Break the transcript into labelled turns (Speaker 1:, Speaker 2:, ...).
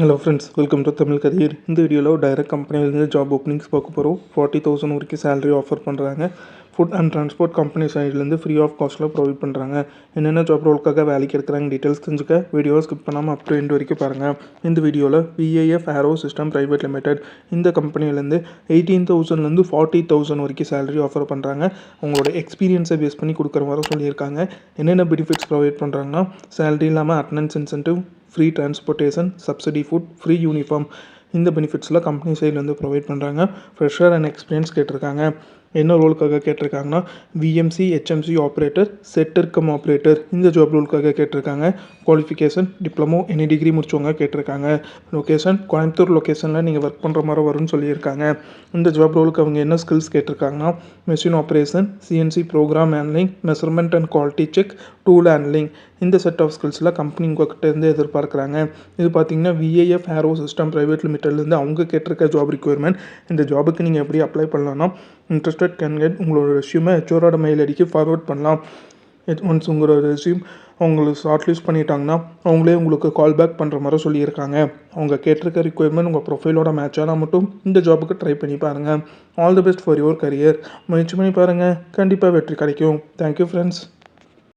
Speaker 1: Hello friends, welcome to Tamil career. இந்த வீடியோவில் direct கம்பெனிலேருந்து ஜாப் ஓப்பனிங்ஸ் பார்க்க போகிறோம். 40,000 வரைக்கும் சேலரி ஆஃபர் பண்ணுறாங்க. ஃபுட் அண்ட் ட்ரான்ஸ்போர்ட் கம்பெனி சைட்லேருந்து ஃப்ரீ ஆஃப் காஸ்ட்டில் ப்ரொவைட் பண்ணுறாங்க. என்னென்ன ஜாப் ரோலுக்காக வேலைக்கு எடுக்கிறாங்க டீட்டெயில்ஸ் தெரிஞ்சுக்க வீடியோவை ஸ்கிப் பண்ணாமல் அப் டு எண்ட் வரைக்கும் பாருங்கள். இந்த வீடியோவில் VAF aero system private limited இந்த கம்பெனிலேருந்து 18,000லேருந்து 40,000 வரைக்கும் சேலரி ஆஃபர் பண்ணுறாங்க. அவங்களோட எக்ஸ்பீரியன்ஸை பேஸ் பண்ணி கொடுக்குற மாதிரி சொல்லியிருக்காங்க. என்னென்ன பெனிஃபிட்ஸ் ப்ரொவைட் பண்ணுறாங்கன்னா, சேலரி இல்லாமல் attendance incentive, free transportation, subsidy food, free uniform, இந்த பெனிஃபிட்ஸ்லாம் கம்பெனி சைட்லேருந்து ப்ரொவைட் பண்ணுறாங்க. ஃப்ரெஷர் அண்ட் எக்ஸ்பீரியன்ஸ் கேட்டிருக்காங்க. என்ன ரோலுக்காக கேட்டிருக்காங்கன்னா, VMC HMC operator, setter cum operator இந்த ஜாப் ரோலுக்காக கேட்டிருக்காங்க. குவாலிஃபிகேஷன் டிப்ளமோ எனி டிகிரி முடிச்சவங்க கேட்டிருக்காங்க. லொக்கேஷன் கோயம்புத்தூர் லொக்கேஷனில் நீங்கள் ஒர்க் பண்ணுற மாதிரி வரும்னு சொல்லியிருக்காங்க. இந்த ஜாப் ரோலுக்கு அவங்க என்ன ஸ்கில்ஸ் கேட்டிருக்காங்கன்னா, machine operation, CNC program handling, measurement and quality check, tool handling, இந்த செட் ஆஃப் ஸ்கில்ஸில் கம்பெனி உங்கள்கிட்ட இருந்து எதிர்பார்க்குறாங்க. இது பார்த்தீங்கன்னா VAF ஏரோ சிஸ்டம் பிரைவேட் லிமிட்டட்லேருந்து அவங்க கேட்டிருக்க ஜாப் ரிக்வயர்மெண்ட். இந்த ஜாபுக்கு நீங்கள் எப்படி அப்ளை பண்ணலாம்னா, இன்ட்ரெஸ்டட் கேண்டிடேட் உங்களோட ரெஸ்யூமை ஹெச்ஓரோட மெயில் ஐடிக்கு ஃபார்வர்ட் பண்ணலாம். ஒன்ஸ் உங்களோட ரெஸ்யூம் அவங்களுக்கு ஷார்ட் லிஸ்ட் பண்ணிட்டாங்கன்னா அவங்களே உங்களுக்கு கால் பேக் பண்ணுற மாதிரி சொல்லியிருக்காங்க. அவங்க கேட்டிருக்க ரிக்வயர்மெண்ட் உங்கள் ப்ரொஃபைலோட மேட்ச் ஆனால் மட்டும் இந்த ஜாபுக்கு ட்ரை பண்ணி பாருங்கள். All the best for your career. முயற்சி பண்ணி பாருங்கள், கண்டிப்பாக வெற்றி கிடைக்கும். Thank you friends.